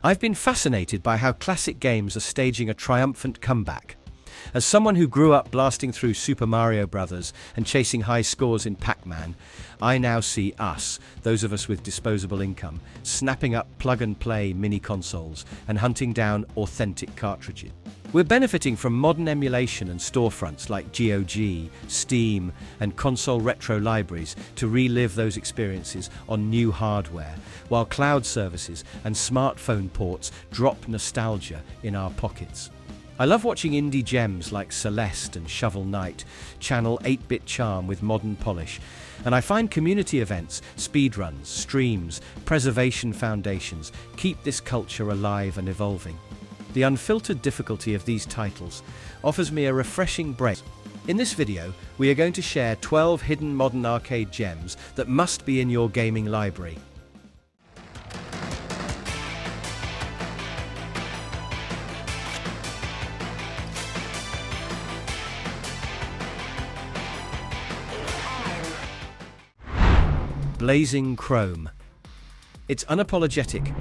I've been fascinated by how classic games are staging a triumphant comeback. As someone who grew up blasting through Super Mario Bros. And chasing high scores in Pac-Man, I now see us, those of us with disposable income, snapping up plug-and-play mini-consoles and hunting down authentic cartridges. We're benefiting from modern emulation and storefronts like GOG, Steam, and console retro libraries to relive those experiences on new hardware, while cloud services and smartphone ports drop nostalgia in our pockets. I love watching indie gems like Celeste and Shovel Knight channel 8-bit charm with modern polish, and I find community events, speedruns, streams, preservation foundations keep this culture alive and evolving. The unfiltered difficulty of these titles offers me a refreshing break. In this video, we are going to share 12 hidden modern arcade gems that must be in your gaming library. Blazing Chrome. Its unapologetic,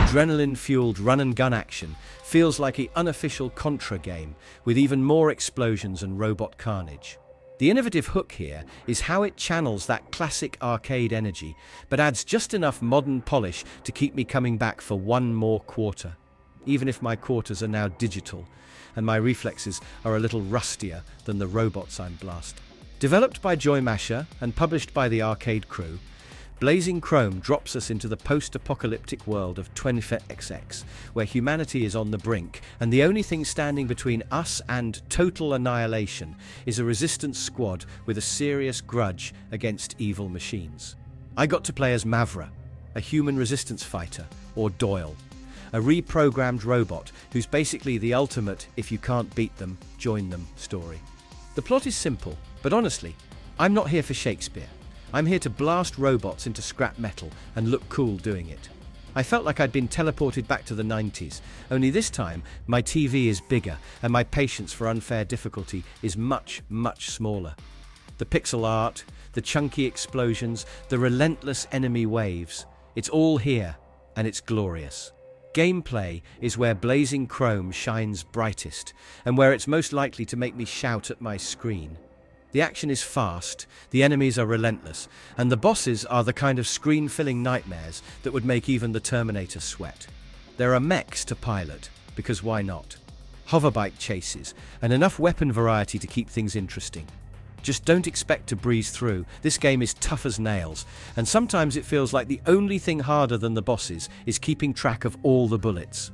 adrenaline-fueled run-and-gun action feels like an unofficial Contra game, with even more explosions and robot carnage. The innovative hook here is how it channels that classic arcade energy, but adds just enough modern polish to keep me coming back for one more quarter. Even if my quarters are now digital, and my reflexes are a little rustier than the robots I'm blasting. Developed by Joy Masher and published by the Arcade Crew, Blazing Chrome drops us into the post-apocalyptic world of 20XX, where humanity is on the brink, and the only thing standing between us and total annihilation is a resistance squad with a serious grudge against evil machines. I got to play as Mavra, a human resistance fighter, or Doyle, a reprogrammed robot who's basically the ultimate if you can't beat them, join them story. The plot is simple, but honestly, I'm not here for Shakespeare. I'm here to blast robots into scrap metal and look cool doing it. I felt like I'd been teleported back to the 90s, only this time my TV is bigger and my patience for unfair difficulty is much, much smaller. The pixel art, the chunky explosions, the relentless enemy waves, it's all here and it's glorious. Gameplay is where Blazing Chrome shines brightest and where it's most likely to make me shout at my screen. The action is fast, the enemies are relentless, and the bosses are the kind of screen-filling nightmares that would make even the Terminator sweat. There are mechs to pilot, because why not? Hoverbike chases, and enough weapon variety to keep things interesting. Just don't expect to breeze through. This game is tough as nails, and sometimes it feels like the only thing harder than the bosses is keeping track of all the bullets.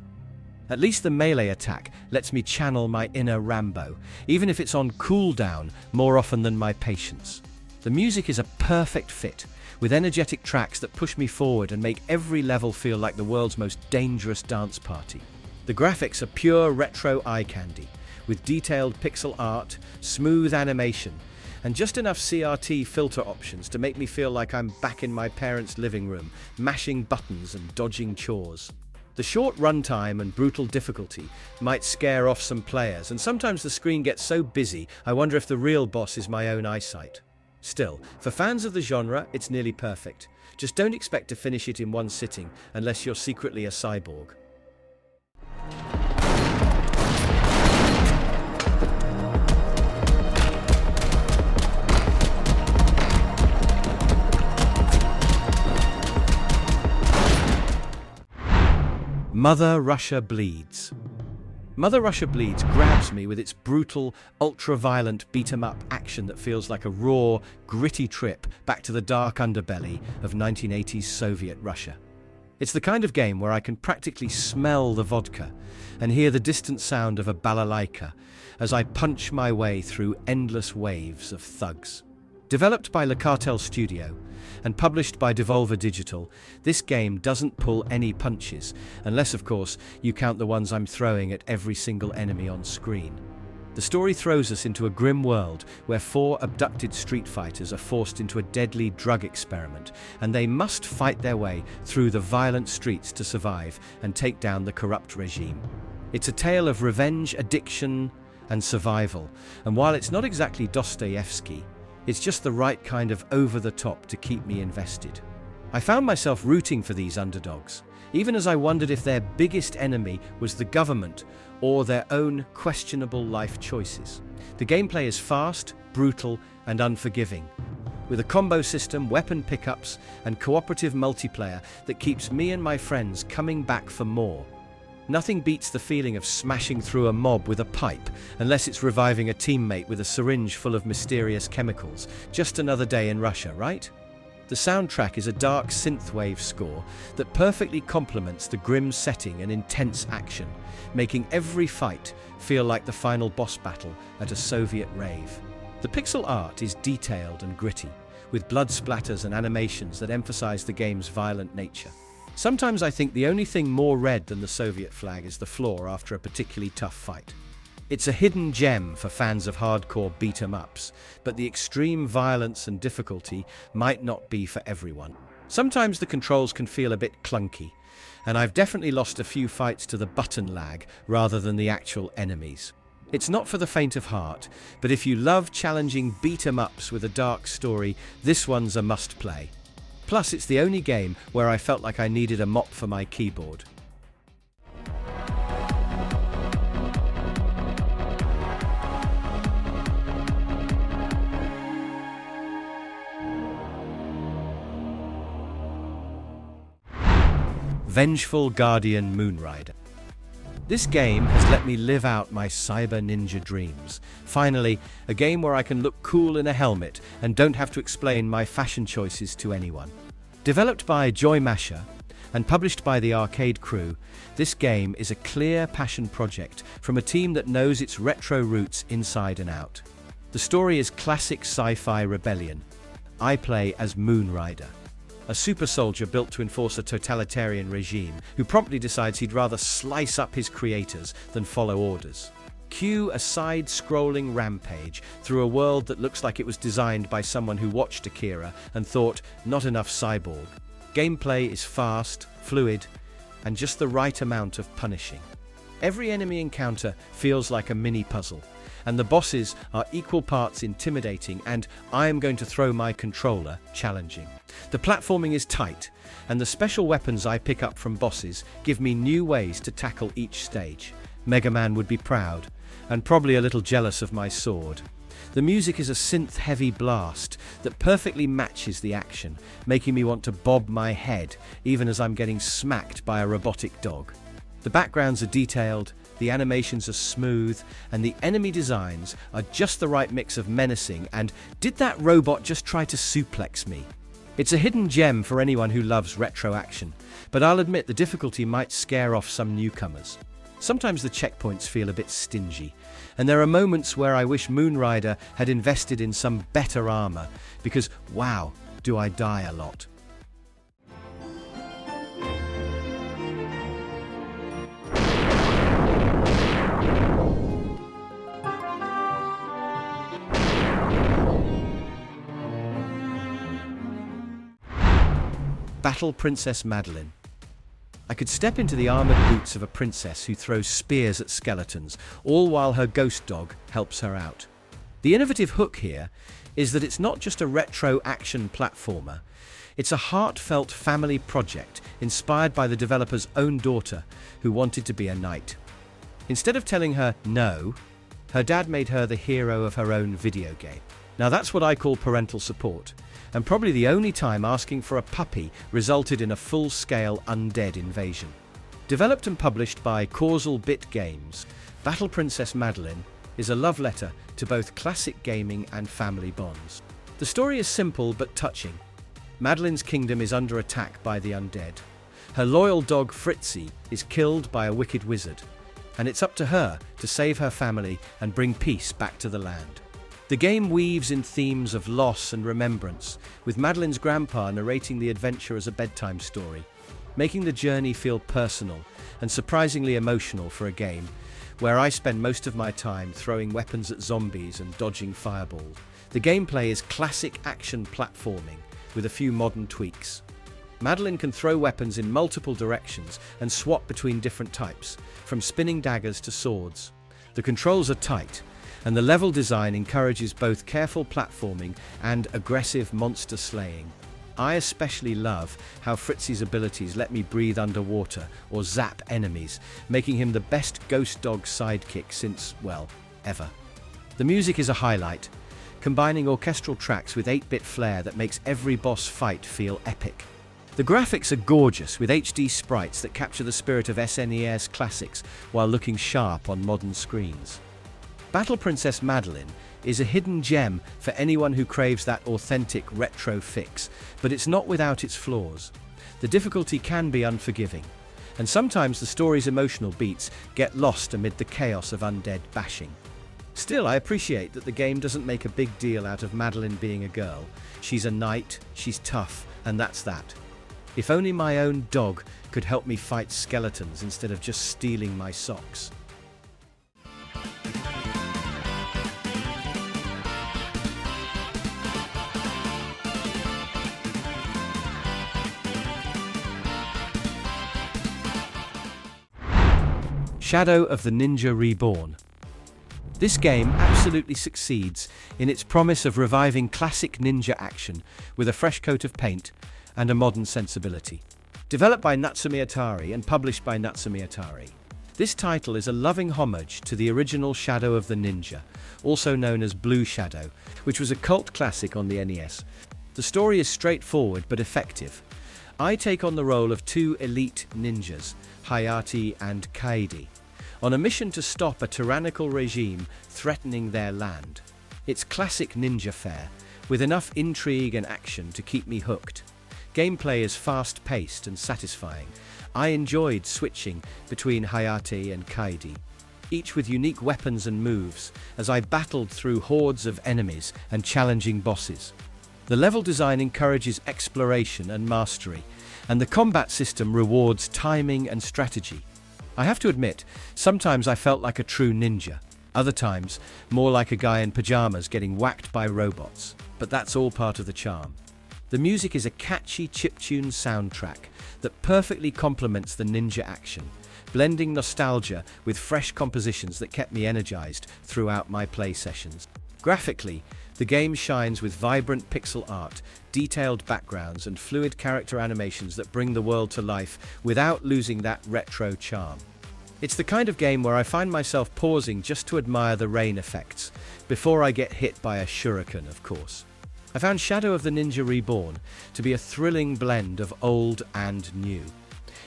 At least the melee attack lets me channel my inner Rambo, even if it's on cooldown more often than my patience. The music is a perfect fit, with energetic tracks that push me forward and make every level feel like the world's most dangerous dance party. The graphics are pure retro eye candy, with detailed pixel art, smooth animation, and just enough CRT filter options to make me feel like I'm back in my parents' living room, mashing buttons and dodging chores. The short runtime and brutal difficulty might scare off some players, and sometimes the screen gets so busy I wonder if the real boss is my own eyesight. Still, for fans of the genre, it's nearly perfect. Just don't expect to finish it in one sitting unless you're secretly a cyborg. Mother Russia Bleeds. Mother Russia Bleeds grabs me with its brutal, ultra-violent beat-em-up action that feels like a raw, gritty trip back to the dark underbelly of 1980s Soviet Russia. It's the kind of game where I can practically smell the vodka and hear the distant sound of a balalaika as I punch my way through endless waves of thugs. Developed by Le Cartel Studio and published by Devolver Digital, this game doesn't pull any punches, unless of course you count the ones I'm throwing at every single enemy on screen. The story throws us into a grim world where 4 abducted street fighters are forced into a deadly drug experiment, and they must fight their way through the violent streets to survive and take down the corrupt regime. It's a tale of revenge, addiction, and survival, and while it's not exactly Dostoevsky, it's just the right kind of over-the-top to keep me invested. I found myself rooting for these underdogs, even as I wondered if their biggest enemy was the government or their own questionable life choices. The gameplay is fast, brutal, and unforgiving, with a combo system, weapon pickups, and cooperative multiplayer that keeps me and my friends coming back for more. Nothing beats the feeling of smashing through a mob with a pipe, unless it's reviving a teammate with a syringe full of mysterious chemicals. Just another day in Russia, right? The soundtrack is a dark synthwave score that perfectly complements the grim setting and intense action, making every fight feel like the final boss battle at a Soviet rave. The pixel art is detailed and gritty, with blood splatters and animations that emphasize the game's violent nature. Sometimes I think the only thing more red than the Soviet flag is the floor after a particularly tough fight. It's a hidden gem for fans of hardcore beat-em-ups, but the extreme violence and difficulty might not be for everyone. Sometimes the controls can feel a bit clunky, and I've definitely lost a few fights to the button lag rather than the actual enemies. It's not for the faint of heart, but if you love challenging beat-em-ups with a dark story, this one's a must-play. Plus, it's the only game where I felt like I needed a mop for my keyboard. Vengeful Guardian Moonrider. This game has let me live out my cyber ninja dreams. Finally, a game where I can look cool in a helmet and don't have to explain my fashion choices to anyone. Developed by Joy Masher and published by the Arcade Crew, this game is a clear passion project from a team that knows its retro roots inside and out. The story is classic sci-fi rebellion. I play as Moonrider, a super soldier built to enforce a totalitarian regime who promptly decides he'd rather slice up his creators than follow orders. Cue a side-scrolling rampage through a world that looks like it was designed by someone who watched Akira and thought, not enough cyborg. Gameplay is fast, fluid, and just the right amount of punishing. Every enemy encounter feels like a mini-puzzle, and the bosses are equal parts intimidating and, I am going to throw my controller, challenging. The platforming is tight, and the special weapons I pick up from bosses give me new ways to tackle each stage. Mega Man would be proud, and probably a little jealous of my sword. The music is a synth-heavy blast that perfectly matches the action, making me want to bob my head even as I'm getting smacked by a robotic dog. The backgrounds are detailed, the animations are smooth, and the enemy designs are just the right mix of menacing and, did that robot just try to suplex me? It's a hidden gem for anyone who loves retro action, but I'll admit the difficulty might scare off some newcomers. Sometimes the checkpoints feel a bit stingy, and there are moments where I wish Moonrider had invested in some better armor, because wow, do I die a lot. Battle Princess Madelyn. I could step into the armored boots of a princess who throws spears at skeletons, all while her ghost dog helps her out. The innovative hook here is that it's not just a retro action platformer, it's a heartfelt family project inspired by the developer's own daughter who wanted to be a knight. Instead of telling her no, her dad made her the hero of her own video game. Now that's what I call parental support, and probably the only time asking for a puppy resulted in a full-scale undead invasion. Developed and published by Causal Bit Games, Battle Princess Madelyn is a love letter to both classic gaming and family bonds. The story is simple but touching. Madelyn's kingdom is under attack by the undead. Her loyal dog Fritzy is killed by a wicked wizard, and it's up to her to save her family and bring peace back to the land. The game weaves in themes of loss and remembrance, with Madelyn's grandpa narrating the adventure as a bedtime story, making the journey feel personal and surprisingly emotional for a game where I spend most of my time throwing weapons at zombies and dodging fireballs. The gameplay is classic action platforming with a few modern tweaks. Madelyn can throw weapons in multiple directions and swap between different types, from spinning daggers to swords. The controls are tight, and the level design encourages both careful platforming and aggressive monster slaying. I especially love how Fritzy's abilities let me breathe underwater or zap enemies, making him the best ghost dog sidekick since, well, ever. The music is a highlight, combining orchestral tracks with 8-bit flair that makes every boss fight feel epic. The graphics are gorgeous, with HD sprites that capture the spirit of SNES classics while looking sharp on modern screens. Battle Princess Madelyn is a hidden gem for anyone who craves that authentic retro fix, but it's not without its flaws. The difficulty can be unforgiving, and sometimes the story's emotional beats get lost amid the chaos of undead bashing. Still, I appreciate that the game doesn't make a big deal out of Madelyn being a girl. She's a knight, she's tough, and that's that. If only my own dog could help me fight skeletons instead of just stealing my socks. Shadow of the Ninja Reborn. This game absolutely succeeds in its promise of reviving classic ninja action with a fresh coat of paint and a modern sensibility. Developed by Natsume Atari and published by Natsume Atari, this title is a loving homage to the original Shadow of the Ninja, also known as Blue Shadow, which was a cult classic on the NES. The story is straightforward but effective. I take on the role of two elite ninjas, Hayate and Kaede, on a mission to stop a tyrannical regime threatening their land. It's classic ninja fare, with enough intrigue and action to keep me hooked. Gameplay is fast-paced and satisfying. I enjoyed switching between Hayate and Kaede, each with unique weapons and moves, as I battled through hordes of enemies and challenging bosses. The level design encourages exploration and mastery, and the combat system rewards timing and strategy. I have to admit, sometimes I felt like a true ninja, other times more like a guy in pajamas getting whacked by robots, but that's all part of the charm. The music is a catchy chiptune soundtrack that perfectly complements the ninja action, blending nostalgia with fresh compositions that kept me energized throughout my play sessions. Graphically, the game shines with vibrant pixel art, detailed backgrounds, and fluid character animations that bring the world to life without losing that retro charm. It's the kind of game where I find myself pausing just to admire the rain effects, before I get hit by a shuriken, of course. I found Shadow of the Ninja Reborn to be a thrilling blend of old and new.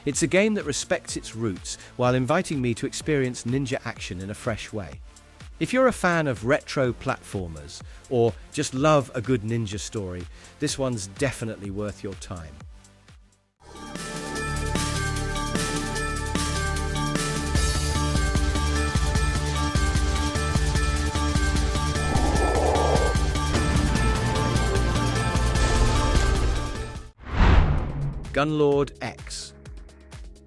It's a game that respects its roots while inviting me to experience ninja action in a fresh way. If you're a fan of retro platformers, or just love a good ninja story, this one's definitely worth your time. Gunlord X.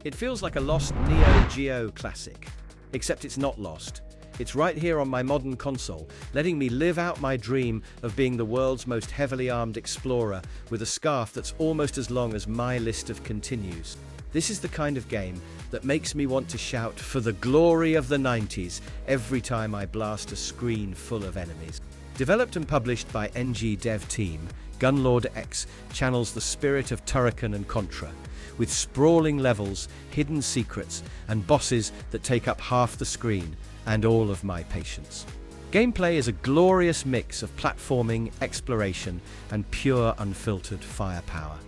It feels like a lost Neo Geo classic, except it's not lost. It's right here on my modern console, letting me live out my dream of being the world's most heavily armed explorer with a scarf that's almost as long as my list of continues. This is the kind of game that makes me want to shout for the glory of the 90s every time I blast a screen full of enemies. Developed and published by NG Dev Team, Gunlord X channels the spirit of Turrican and Contra, with sprawling levels, hidden secrets, and bosses that take up half the screen and all of my patience. Gameplay is a glorious mix of platforming, exploration, and pure unfiltered firepower.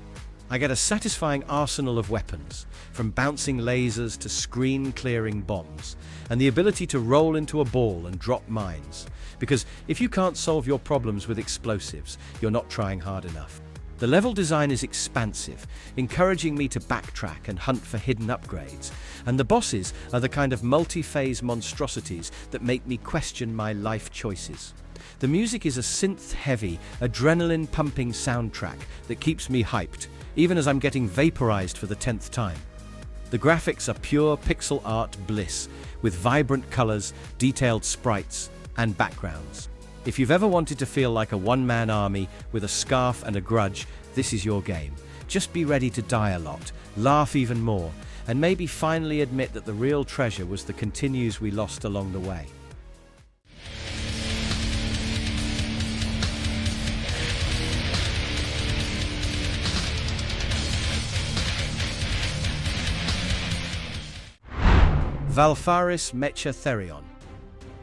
I get a satisfying arsenal of weapons, from bouncing lasers to screen-clearing bombs, and the ability to roll into a ball and drop mines, because if you can't solve your problems with explosives, you're not trying hard enough. The level design is expansive, encouraging me to backtrack and hunt for hidden upgrades, and the bosses are the kind of multi-phase monstrosities that make me question my life choices. The music is a synth-heavy, adrenaline-pumping soundtrack that keeps me hyped, even as I'm getting vaporized for the 10th time. The graphics are pure pixel art bliss, with vibrant colors, detailed sprites, and backgrounds. If you've ever wanted to feel like a one-man army with a scarf and a grudge, this is your game. Just be ready to die a lot, laugh even more, and maybe finally admit that the real treasure was the continues we lost along the way. Valfaris Mecha Therion.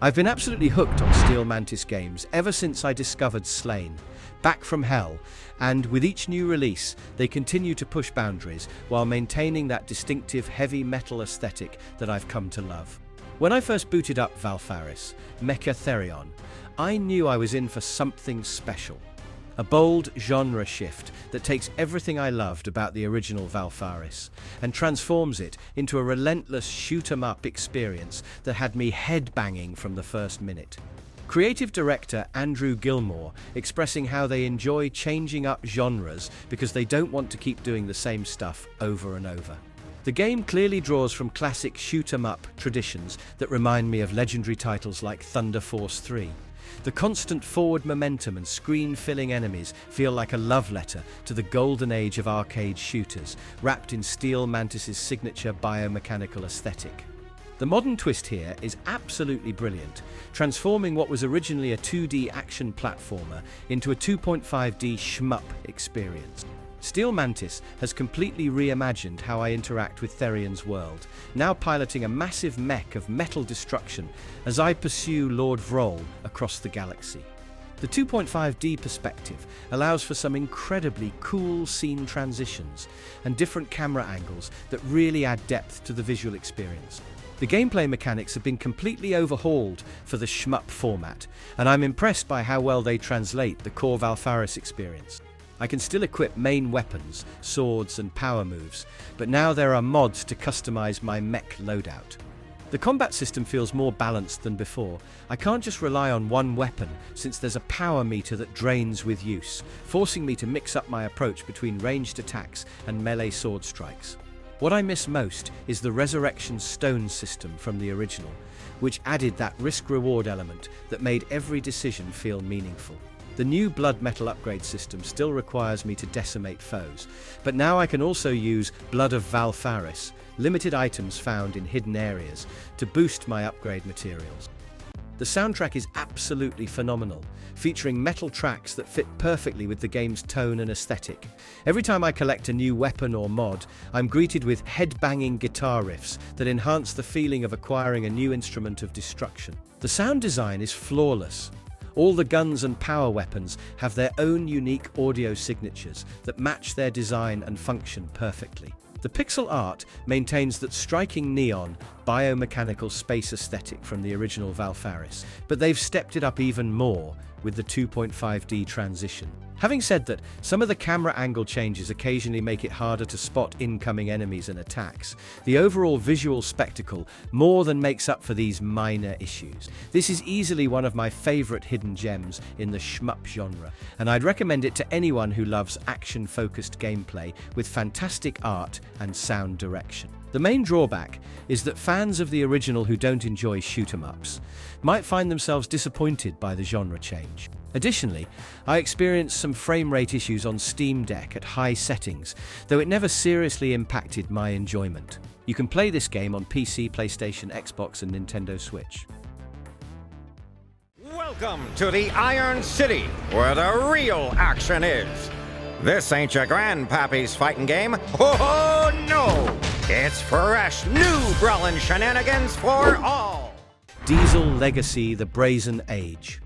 I've been absolutely hooked on Steel Mantis games ever since I discovered Slain, Back from Hell, and with each new release, they continue to push boundaries while maintaining that distinctive heavy metal aesthetic that I've come to love. When I first booted up Valfaris Mecha Therion, I knew I was in for something special. A bold genre shift that takes everything I loved about the original Valfaris and transforms it into a relentless shoot-'em-up experience that had me headbanging from the first minute. Creative director Andrew Gilmore expressing how they enjoy changing up genres because they don't want to keep doing the same stuff over and over. The game clearly draws from classic shoot-'em-up traditions that remind me of legendary titles like Thunder Force 3. The constant forward momentum and screen-filling enemies feel like a love letter to the golden age of arcade shooters, wrapped in Steel Mantis' signature biomechanical aesthetic. The modern twist here is absolutely brilliant, transforming what was originally a 2D action platformer into a 2.5D shmup experience. Steel Mantis has completely reimagined how I interact with Therion's world, now piloting a massive mech of metal destruction as I pursue Lord Vrol across the galaxy. The 2.5D perspective allows for some incredibly cool scene transitions and different camera angles that really add depth to the visual experience. The gameplay mechanics have been completely overhauled for the shmup format, and I'm impressed by how well they translate the core Valfaris experience. I can still equip main weapons, swords and power moves, but now there are mods to customize my mech loadout. The combat system feels more balanced than before. I can't just rely on one weapon since there's a power meter that drains with use, forcing me to mix up my approach between ranged attacks and melee sword strikes. What I miss most is the Resurrection Stone system from the original, which added that risk-reward element that made every decision feel meaningful. The new Blood Metal upgrade system still requires me to decimate foes, but now I can also use Blood of Valfaris, limited items found in hidden areas, to boost my upgrade materials. The soundtrack is absolutely phenomenal, featuring metal tracks that fit perfectly with the game's tone and aesthetic. Every time I collect a new weapon or mod, I'm greeted with head-banging guitar riffs that enhance the feeling of acquiring a new instrument of destruction. The sound design is flawless. All the guns and power weapons have their own unique audio signatures that match their design and function perfectly. The pixel art maintains that striking neon, biomechanical space aesthetic from the original Valfaris, but they've stepped it up even more with the 2.5D transition. Having said that, some of the camera angle changes occasionally make it harder to spot incoming enemies and attacks. The overall visual spectacle more than makes up for these minor issues. This is easily one of my favorite hidden gems in the shmup genre, and I'd recommend it to anyone who loves action-focused gameplay with fantastic art and sound direction. The main drawback is that fans of the original who don't enjoy shoot-'em-ups might find themselves disappointed by the genre change. Additionally, I experienced some frame rate issues on Steam Deck at high settings, though it never seriously impacted my enjoyment. You can play this game on PC, PlayStation, Xbox, and Nintendo Switch. Welcome to the Iron City, where the real action is. This ain't your grandpappy's fighting game. Oh no! It's fresh, new brawling shenanigans for all! Diesel Legacy: The Brazen Age.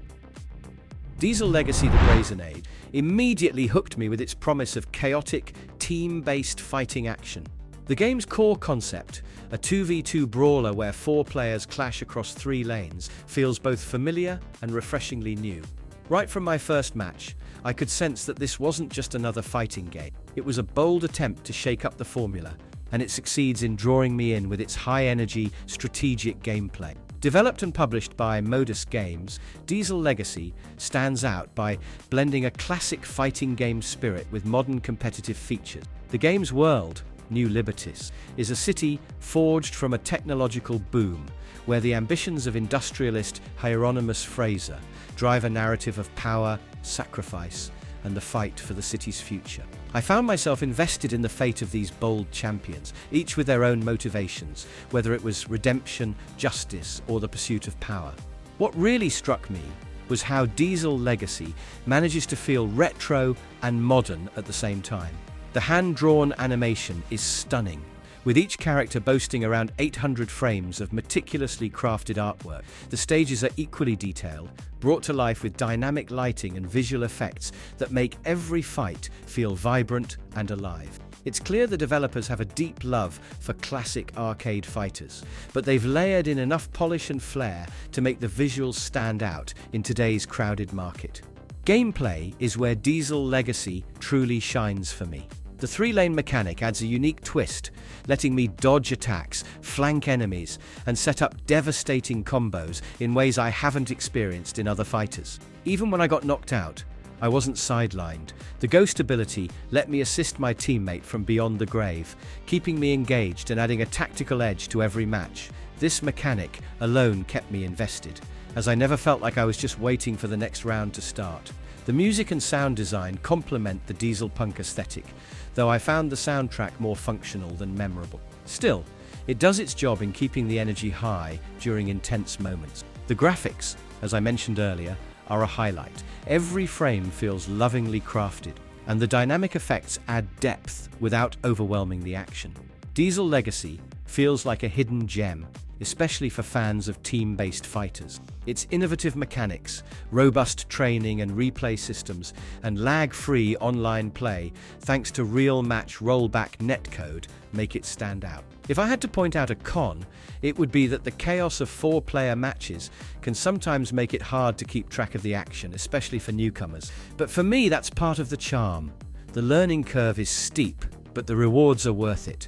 Diesel Legacy: The Brazen Age immediately hooked me with its promise of chaotic, team-based fighting action. The game's core concept, a 2v2 brawler where 4 players clash across 3 lanes, feels both familiar and refreshingly new. Right from my first match, I could sense that this wasn't just another fighting game. It was a bold attempt to shake up the formula, and it succeeds in drawing me in with its high-energy, strategic gameplay. Developed and published by Modus Games, Diesel Legacy stands out by blending a classic fighting game spirit with modern competitive features. The game's world, New Liberties, is a city forged from a technological boom, where the ambitions of industrialist Hieronymus Fraser drive a narrative of power, sacrifice, and the fight for the city's future. I found myself invested in the fate of these bold champions, each with their own motivations, whether it was redemption, justice, or the pursuit of power. What really struck me was how Diesel Legacy manages to feel retro and modern at the same time. The hand-drawn animation is stunning, with each character boasting around 800 frames of meticulously crafted artwork. The stages are equally detailed, brought to life with dynamic lighting and visual effects that make every fight feel vibrant and alive. It's clear the developers have a deep love for classic arcade fighters, but they've layered in enough polish and flair to make the visuals stand out in today's crowded market. Gameplay is where Diesel Legacy truly shines for me. The 3-lane mechanic adds a unique twist, letting me dodge attacks, flank enemies, and set up devastating combos in ways I haven't experienced in other fighters. Even when I got knocked out, I wasn't sidelined. The Ghost ability let me assist my teammate from beyond the grave, keeping me engaged and adding a tactical edge to every match. This mechanic alone kept me invested, as I never felt like I was just waiting for the next round to start. The music and sound design complement the diesel punk aesthetic, though I found the soundtrack more functional than memorable. Still, it does its job in keeping the energy high during intense moments. The graphics, as I mentioned earlier, are a highlight. Every frame feels lovingly crafted, and the dynamic effects add depth without overwhelming the action. Diesel Legacy feels like a hidden gem, especially for fans of team-based fighters. Its innovative mechanics, robust training and replay systems, and lag-free online play, thanks to real match rollback netcode, make it stand out. If I had to point out a con, it would be that the chaos of 4-player matches can sometimes make it hard to keep track of the action, especially for newcomers. But for me, that's part of the charm. The learning curve is steep, but the rewards are worth it.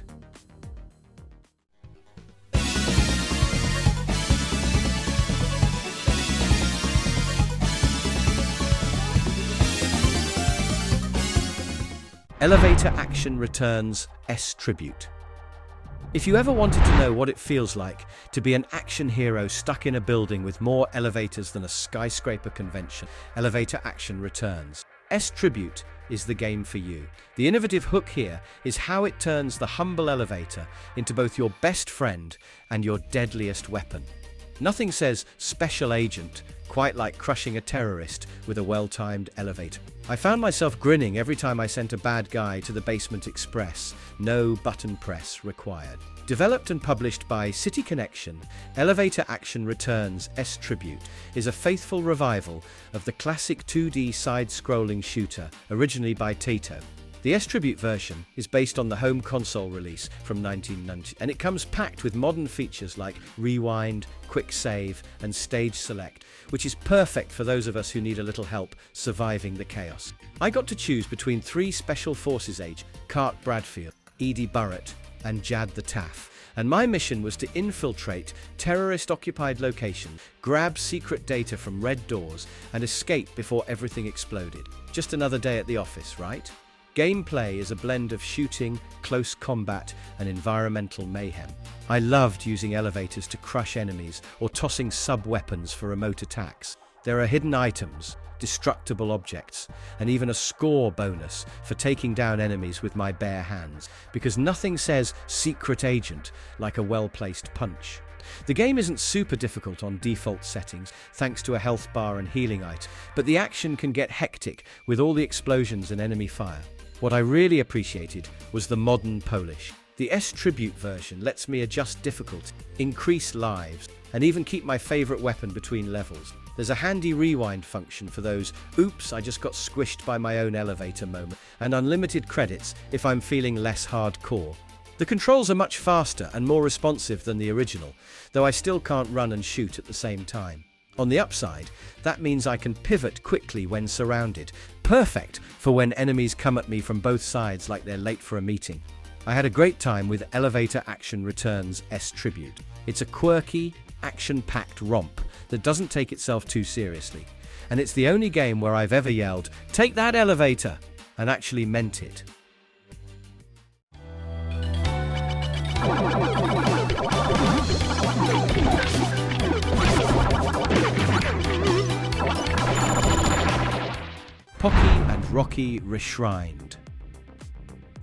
Elevator Action Returns S Tribute. If you ever wanted to know what it feels like to be an action hero stuck in a building with more elevators than a skyscraper convention, Elevator Action Returns S Tribute is the game for you. The innovative hook here is how it turns the humble elevator into both your best friend and your deadliest weapon. Nothing says special agent quite like crushing a terrorist with a well-timed elevator. I found myself grinning every time I sent a bad guy to the basement express, no button press required. Developed and published by City Connection, Elevator Action Returns S Tribute is a faithful revival of the classic 2D side-scrolling shooter originally by Taito. The S Tribute version is based on the home console release from 1990, and it comes packed with modern features like rewind, quick save, and stage select, which is perfect for those of us who need a little help surviving the chaos. I got to choose between 3 Special Forces agents, Cart Bradfield, Edie Burrett, and Jad the Taff, and my mission was to infiltrate terrorist-occupied locations, grab secret data from red doors, and escape before everything exploded. Just another day at the office, right? Gameplay is a blend of shooting, close combat, and environmental mayhem. I loved using elevators to crush enemies or tossing sub-weapons for remote attacks. There are hidden items, destructible objects, and even a score bonus for taking down enemies with my bare hands, because nothing says secret agent like a well-placed punch. The game isn't super difficult on default settings, thanks to a health bar and healing item, but the action can get hectic with all the explosions and enemy fire. What I really appreciated was the modern polish. The S Tribute version lets me adjust difficulty, increase lives, and even keep my favorite weapon between levels. There's a handy rewind function for those "oops, I just got squished by my own elevator" moment, and unlimited credits if I'm feeling less hardcore. The controls are much faster and more responsive than the original, though I still can't run and shoot at the same time. On the upside, that means I can pivot quickly when surrounded, perfect for when enemies come at me from both sides like they're late for a meeting. I had a great time with Elevator Action Returns S Tribute. It's a quirky, action-packed romp that doesn't take itself too seriously, and it's the only game where I've ever yelled, "Take that elevator!" and actually meant it. Pocky and Rocky Reshrined.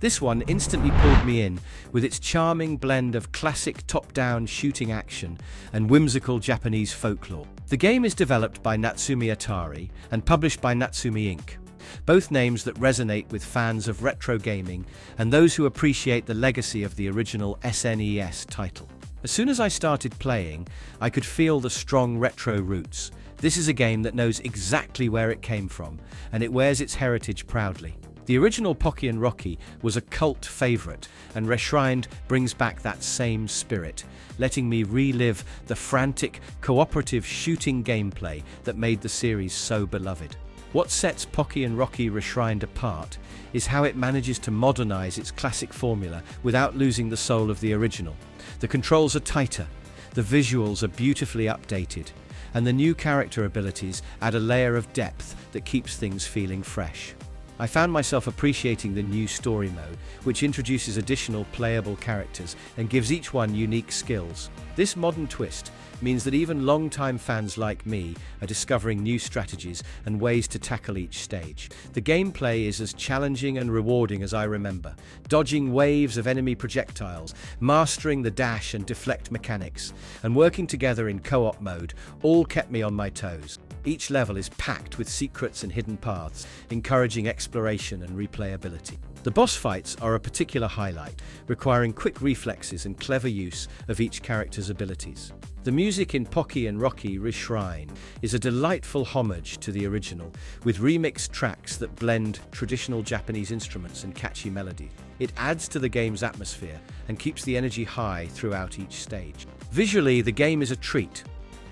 This one instantly pulled me in with its charming blend of classic top-down shooting action and whimsical Japanese folklore. The game is developed by Natsumi Atari and published by Natsumi Inc. both names that resonate with fans of retro gaming and those who appreciate the legacy of the original SNES title. As soon as I started playing, I could feel the strong retro roots. This is a game that knows exactly where it came from, and it wears its heritage proudly. The original Pocky and Rocky was a cult favorite, and Reshrined brings back that same spirit, letting me relive the frantic, cooperative shooting gameplay that made the series so beloved. What sets Pocky and Rocky Reshrined apart is how it manages to modernize its classic formula without losing the soul of the original. The controls are tighter, the visuals are beautifully updated, and the new character abilities add a layer of depth that keeps things feeling fresh. I found myself appreciating the new story mode, which introduces additional playable characters and gives each one unique skills. This modern twist means that even long-time fans like me are discovering new strategies and ways to tackle each stage. The gameplay is as challenging and rewarding as I remember, dodging waves of enemy projectiles, mastering the dash and deflect mechanics, and working together in co-op mode all kept me on my toes. Each level is packed with secrets and hidden paths, encouraging exploration and replayability. The boss fights are a particular highlight, requiring quick reflexes and clever use of each character's abilities. The music in Pocky and Rocky Reshrined is a delightful homage to the original, with remixed tracks that blend traditional Japanese instruments and catchy melody. It adds to the game's atmosphere and keeps the energy high throughout each stage. Visually, the game is a treat.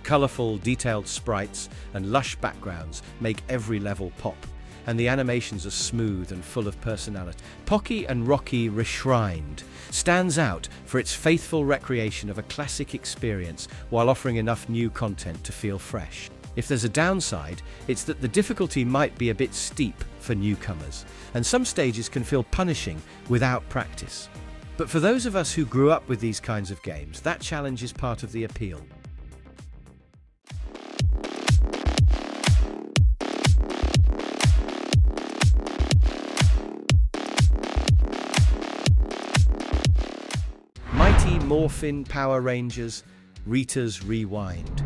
Colorful, detailed sprites and lush backgrounds make every level pop, and the animations are smooth and full of personality. Pocky and Rocky Reshrined stands out for its faithful recreation of a classic experience while offering enough new content to feel fresh. If there's a downside, it's that the difficulty might be a bit steep for newcomers, and some stages can feel punishing without practice. But for those of us who grew up with these kinds of games, that challenge is part of the appeal. Morphin Power Rangers, Rita's Rewind.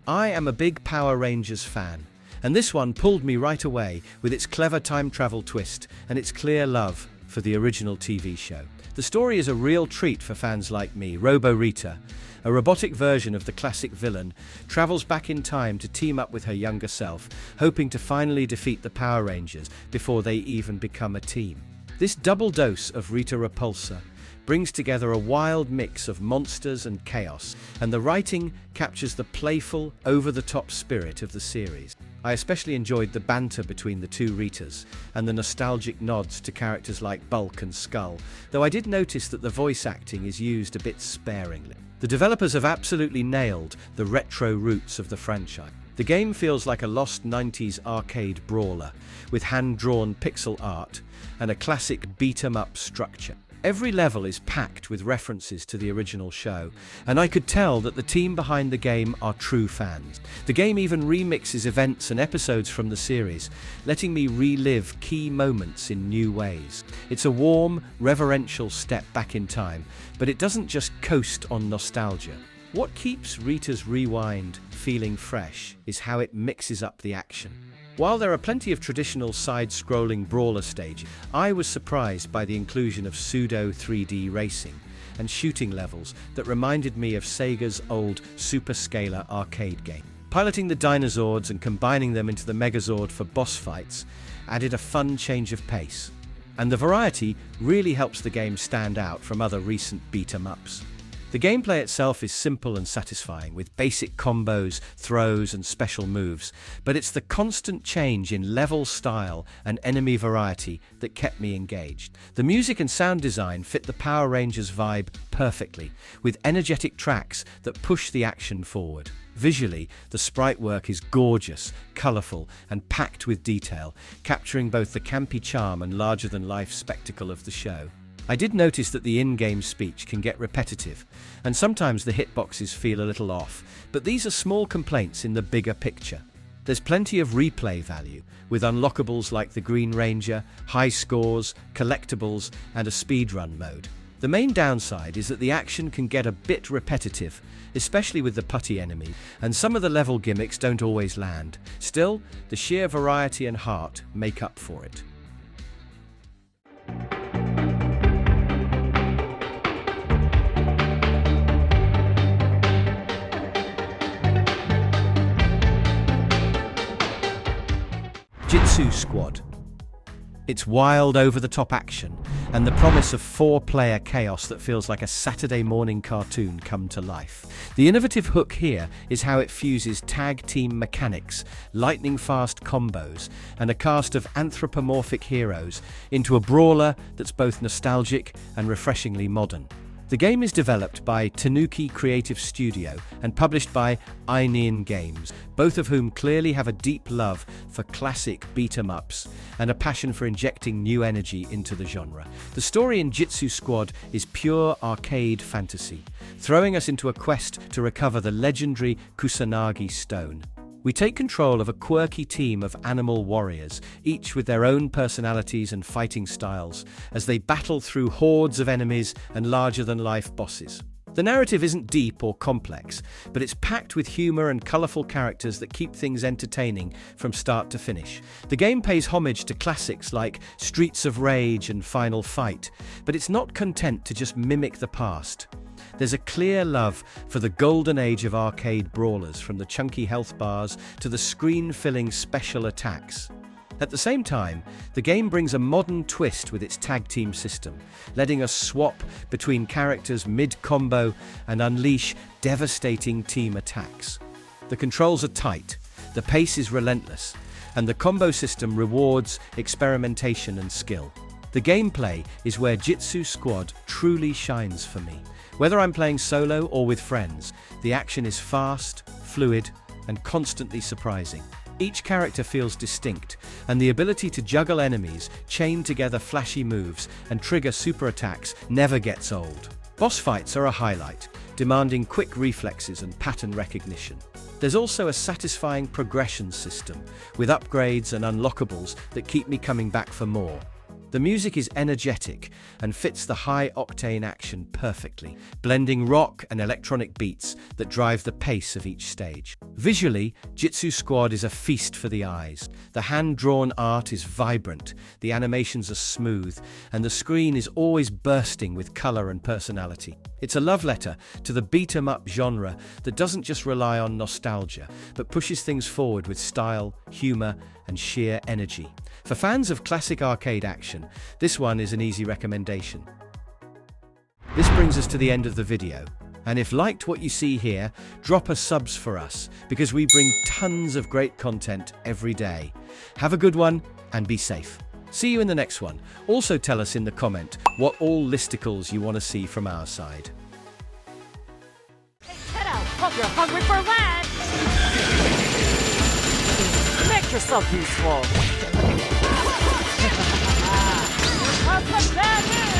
I am a big Power Rangers fan, and this one pulled me right away with its clever time travel twist and its clear love for the original TV show. The story is a real treat for fans like me. Rita, a robotic version of the classic villain, travels back in time to team up with her younger self, hoping to finally defeat the Power Rangers before they even become a team. This double dose of Rita Repulsa brings together a wild mix of monsters and chaos, and the writing captures the playful, over-the-top spirit of the series. I especially enjoyed the banter between the two Ritas, and the nostalgic nods to characters like Bulk and Skull, though I did notice that the voice acting is used a bit sparingly. The developers have absolutely nailed the retro roots of the franchise. The game feels like a lost 90s arcade brawler, with hand-drawn pixel art and a classic beat-em-up structure. Every level is packed with references to the original show, and I could tell that the team behind the game are true fans. The game even remixes events and episodes from the series, letting me relive key moments in new ways. It's a warm, reverential step back in time, but it doesn't just coast on nostalgia. What keeps Rita's Rewind feeling fresh is how it mixes up the action. While there are plenty of traditional side-scrolling brawler stages, I was surprised by the inclusion of pseudo 3D racing and shooting levels that reminded me of Sega's old Super Scalar arcade game. Piloting the Dinozords and combining them into the Megazord for boss fights added a fun change of pace, and the variety really helps the game stand out from other recent beat-em-ups. The gameplay itself is simple and satisfying, with basic combos, throws, and special moves, but it's the constant change in level style and enemy variety that kept me engaged. The music and sound design fit the Power Rangers vibe perfectly, with energetic tracks that push the action forward. Visually, the sprite work is gorgeous, colourful, and packed with detail, capturing both the campy charm and larger-than-life spectacle of the show. I did notice that the in-game speech can get repetitive, and sometimes the hitboxes feel a little off, but these are small complaints in the bigger picture. There's plenty of replay value, with unlockables like the Green Ranger, high scores, collectibles, and a speedrun mode. The main downside is that the action can get a bit repetitive, especially with the putty enemy, and some of the level gimmicks don't always land. Still, the sheer variety and heart make up for it. Jitsu Squad. It's wild, over-the-top action, and the promise of 4-player chaos that feels like a Saturday morning cartoon come to life. The innovative hook here is how it fuses tag team mechanics, lightning-fast combos, and a cast of anthropomorphic heroes into a brawler that's both nostalgic and refreshingly modern. The game is developed by Tanuki Creative Studio and published by Einian Games, both of whom clearly have a deep love for classic beat-em-ups and a passion for injecting new energy into the genre. The story in Jitsu Squad is pure arcade fantasy, throwing us into a quest to recover the legendary Kusanagi stone. We take control of a quirky team of animal warriors, each with their own personalities and fighting styles, as they battle through hordes of enemies and larger-than-life bosses. The narrative isn't deep or complex, but it's packed with humor and colorful characters that keep things entertaining from start to finish. The game pays homage to classics like Streets of Rage and Final Fight, but it's not content to just mimic the past. There's a clear love for the golden age of arcade brawlers, from the chunky health bars to the screen-filling special attacks. At the same time, the game brings a modern twist with its tag team system, letting us swap between characters mid-combo and unleash devastating team attacks. The controls are tight, the pace is relentless, and the combo system rewards experimentation and skill. The gameplay is where Jitsu Squad truly shines for me. Whether I'm playing solo or with friends, the action is fast, fluid, and constantly surprising. Each character feels distinct, and the ability to juggle enemies, chain together flashy moves, and trigger super attacks never gets old. Boss fights are a highlight, demanding quick reflexes and pattern recognition. There's also a satisfying progression system, with upgrades and unlockables that keep me coming back for more. The music is energetic and fits the high-octane action perfectly, blending rock and electronic beats that drive the pace of each stage. Visually, Jitsu Squad is a feast for the eyes. The hand-drawn art is vibrant, the animations are smooth, and the screen is always bursting with color and personality. It's a love letter to the beat-em-up genre that doesn't just rely on nostalgia, but pushes things forward with style, humor, and sheer energy. For fans of classic arcade action, this one is an easy recommendation. This brings us to the end of the video, and if liked what you see here, drop a subs for us, because we bring tons of great content every day. Have a good one, and be safe. See you in the next one. Also tell us in the comment what all listicles you want to see from our side. Head out! Hope you're hungry for lunch! Make yourself useful! What's the